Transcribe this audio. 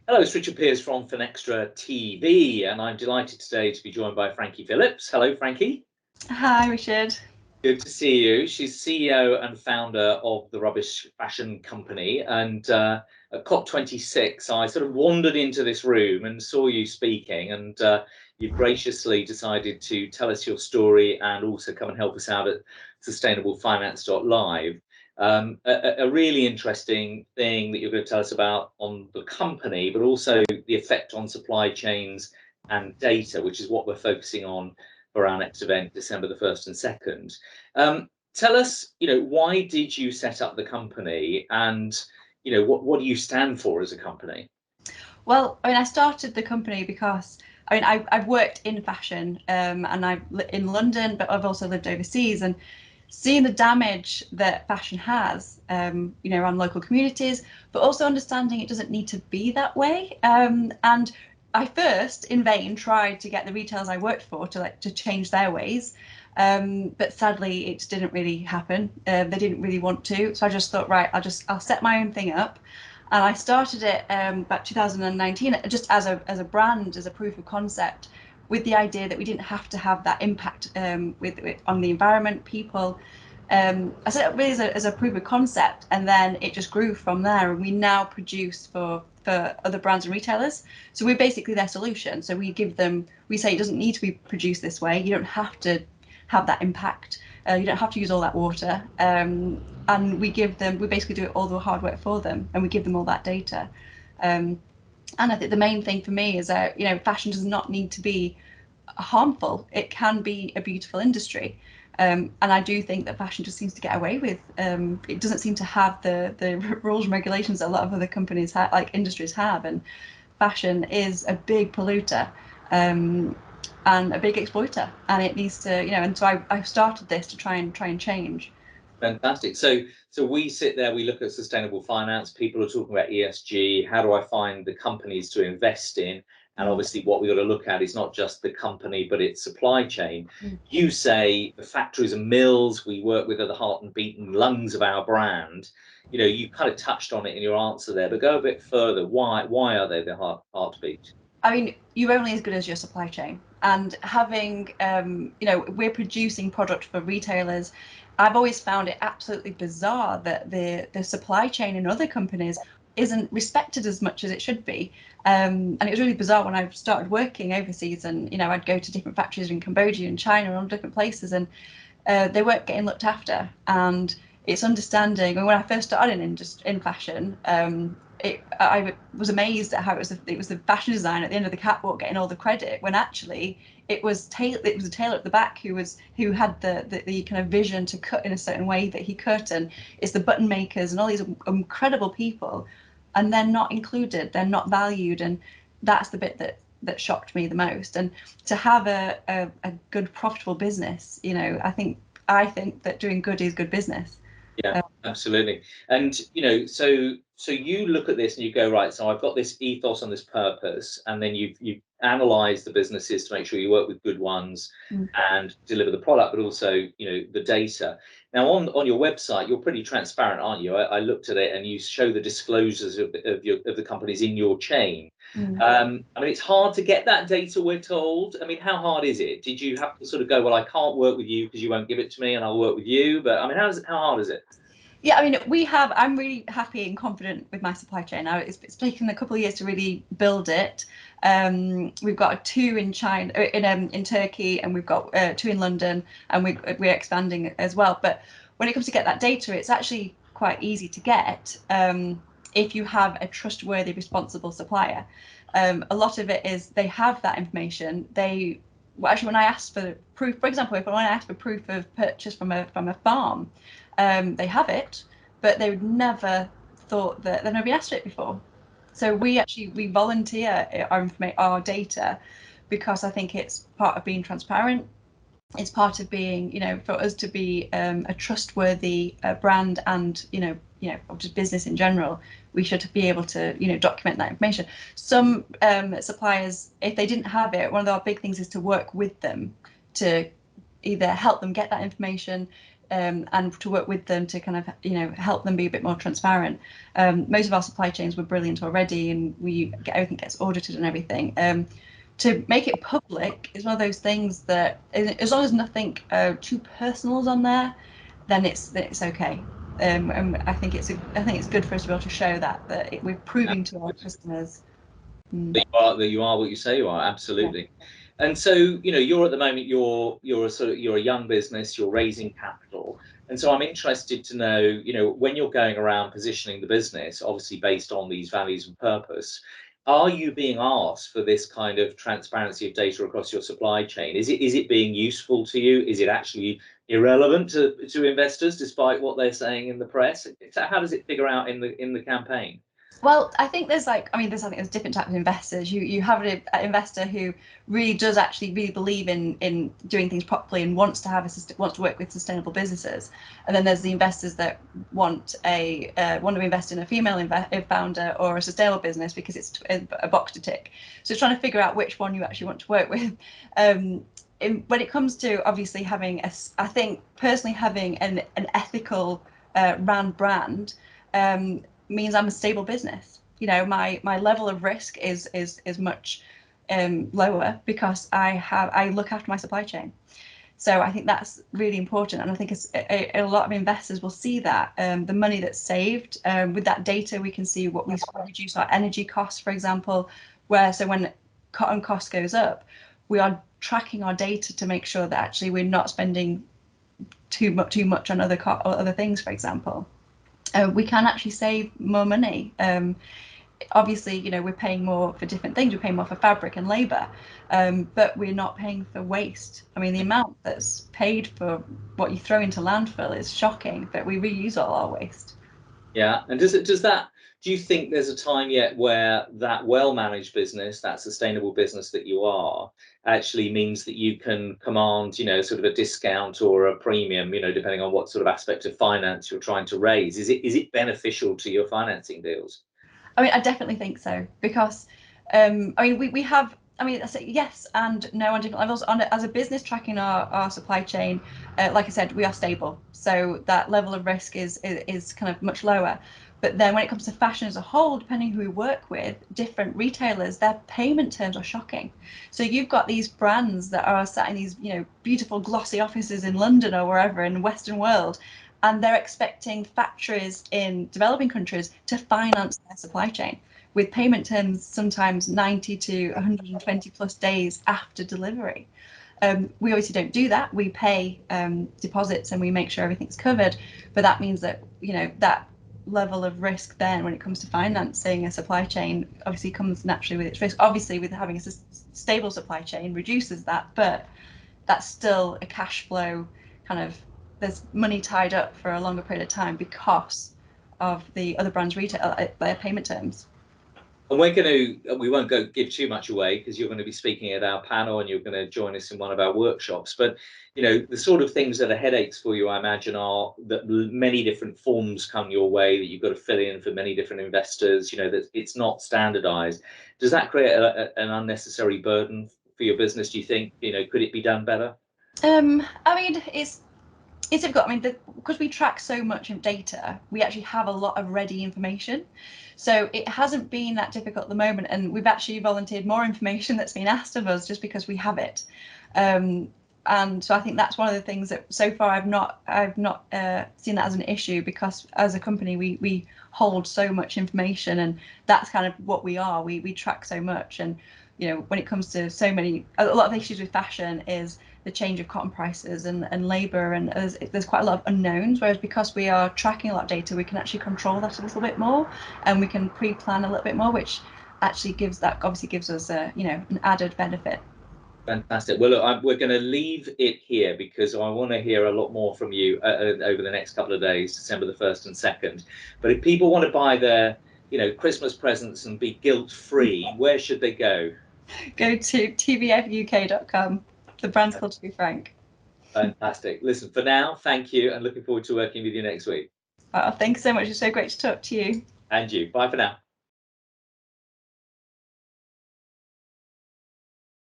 Hello, it's Richard Pearce from FinextraTV, and I'm delighted today to be joined by Frankie Phillips. Hello, Frankie. Hi, Richard. Good to see you. She's CEO and founder of the Rubbish Fashion Company, and at COP26, I sort of wandered into this room and saw you speaking, and you've graciously decided to tell us your story and also come and help us out at sustainablefinance.live. A really interesting thing that you're going to tell us about on the company, but also the effect on supply chains and data, which is what we're focusing on for our next event, December the 1st and 2nd. Tell us, why did you set up the company, and what do you stand for as a company? Well, I started the company because I've worked in fashion, and I've lived in London, but I've also lived overseas, and seeing the damage that fashion has, on local communities, but also understanding it doesn't need to be that way. And I first, in vain, tried to get the retailers I worked for to change their ways, but sadly, it didn't really happen. They didn't really want to, so I just thought, right, I'll set my own thing up. And I started it about 2019, just as a brand, as a proof of concept, with the idea that we didn't have to have that impact on the environment, people. I set it up really as a proof of concept, and then it just grew from there. And we now produce for other brands and retailers. So we're basically their solution. So we say it doesn't need to be produced this way. You don't have to have that impact. You don't have to use all that water. And we basically do all the hard work for them, and we give them all that data. And I think the main thing for me is that, fashion does not need to be harmful. It can be a beautiful industry. And I do think that fashion just seems to get away with. It doesn't seem to have the rules and regulations that a lot of other companies like industries have. And fashion is a big polluter. And a big exploiter, and it needs to, and so I started this to try and change. Fantastic. So we sit there, we look at sustainable finance, people are talking about ESG, how do I find the companies to invest in? And obviously what we've got to look at is not just the company, but its supply chain. You say the factories and mills, we work with, are the heart and beating lungs of our brand. You kind of touched on it in your answer there, but go a bit further. Why are they the heartbeat? I mean, you're only as good as your supply chain. And having, we're producing product for retailers. I've always found it absolutely bizarre that the supply chain in other companies isn't respected as much as it should be. And it was really bizarre when I started working overseas, and I'd go to different factories in Cambodia and China and all different places, and they weren't getting looked after. And it's understanding. And when I first started in fashion, I was amazed at how it was the fashion designer at the end of the catwalk getting all the credit, when actually it was a tailor at the back who had the kind of vision to cut in a certain way that he cut, and it's the button makers and all these incredible people, and they're not included, they're not valued, and that's the bit that shocked me the most. And to have a good profitable business, I think that doing good is good business. Yeah, absolutely. And so you look at this and you go, right, so I've got this ethos and this purpose, and then you've analyzed the businesses to make sure you work with good ones and deliver the product, but also the data. Now on your website, you're pretty transparent, aren't you? I looked at it, and you show the disclosures of the companies in your chain. I mean, it's hard to get that data, we're told. I mean, how hard is it? Did you have to sort of go, well, I can't work with you because you won't give it to me, and I'll work with you? But I mean, how hard is it? Yeah, I mean, I'm really happy and confident with my supply chain now. It's taken a couple of years to really build it. We've got 2 in China, in Turkey, and we've got 2 in London, and we're expanding as well. But when it comes to get that data, it's actually quite easy to get if you have a trustworthy, responsible supplier. A lot of it is they have that information. Actually, when I asked for proof, for example, when I asked for proof of purchase from a farm, they have it, but they would never thought that they've never been asked for it before. So we volunteer our data, because I think it's part of being transparent. It's part of being, for us to be a trustworthy brand, and or just business in general, we should be able to document that information. Some suppliers, if they didn't have it, one of our big things is to work with them to either help them get that information, and to work with them to kind of, you know, help them be a bit more transparent. Most of our supply chains were brilliant already, and everything gets audited and everything. To make it public is one of those things that, as long as nothing too personal is on there, then it's okay. And I think it's good for us to be able to show that we're proving to our customers that you are what you say you are. Absolutely. Yeah. And so, you know, you're at the moment, you're a young business, you're raising capital. And so I'm interested to know, you know, when you're going around positioning the business, obviously based on these values and purpose, are you being asked for this kind of transparency of data across your supply chain? Is it being useful to you? Is it actually irrelevant to investors, despite what they're saying in the press? How does it figure out in the campaign? Well, I think there's different types of investors. You have an investor who really does actually really believe in doing things properly and wants to work with sustainable businesses. And then there's the investors that want to invest in a female founder or a sustainable business because it's a box to tick. So it's trying to figure out which one you actually want to work with. When it comes to obviously I think personally having an ethical ran brand means I'm a stable business. You know, my level of risk is much lower because I look after my supply chain. So I think that's really important, and I think a lot of investors will see that the money that's saved with that data. We can see what we reduce our energy costs, for example, so when cotton cost goes up, we are tracking our data to make sure that actually we're not spending too much on other things, for example. We can actually save more money. Obviously, you know, we're paying more for different things. We're paying more for fabric and labour, but we're not paying for waste. I mean, the amount that's paid for what you throw into landfill is shocking, but we reuse all our waste. Yeah, and do you think there's a time yet where that well-managed business, that sustainable business that you are, actually means that you can command, you know, sort of a discount or a premium, you know, depending on what sort of aspect of finance you're trying to raise? Is it beneficial to your financing deals? I mean, I definitely think so, because I mean, we have, I mean, I say yes and no on different levels. As a business tracking our supply chain, like I said, we are stable, so that level of risk is kind of much lower. But then when it comes to fashion as a whole, depending who we work with, different retailers, their payment terms are shocking. So you've got these brands that are sat in these, you know, beautiful glossy offices in London or wherever in the Western world, and they're expecting factories in developing countries to finance their supply chain with payment terms sometimes 90 to 120 plus days after delivery. We obviously don't do that. We pay deposits and we make sure everything's covered, but that means that, you know, that level of risk then when it comes to financing a supply chain obviously comes naturally with its risk. Obviously, with having a stable supply chain reduces that, but that's still a cash flow kind of, there's money tied up for a longer period of time because of the other brands' retail their payment terms. And we won't give too much away because you're going to be speaking at our panel and you're going to join us in one of our workshops. But, you know, the sort of things that are headaches for you, I imagine, are that many different forms come your way that you've got to fill in for many different investors, you know, that it's not standardized. Does that create an unnecessary burden for your business, do you think? You know, could it be done better? I mean, it's difficult. I mean, because we track so much of data, we actually have a lot of ready information. So it hasn't been that difficult at the moment, and we've actually volunteered more information that's been asked of us just because we have it. And so I think that's one of the things that so far I've not seen that as an issue, because as a company we hold so much information, and that's kind of what we are. We track so much, and you know, when it comes to a lot of issues with fashion is the change of cotton prices and labour, and there's quite a lot of unknowns, whereas because we are tracking a lot of data, we can actually control that a little bit more, and we can pre-plan a little bit more, which actually gives us you know, an added benefit. Fantastic. Well, look, we're going to leave it here because I want to hear a lot more from you over the next couple of days, December the 1st and 2nd. But if people want to buy their, you know, Christmas presents and be guilt-free, where should they go? Go to tvfuk.com. The brand's called To Be Frank. Fantastic. Listen, for now, thank you, and looking forward to working with you next week. Thanks so much. It's so great to talk to you. And you. Bye for now.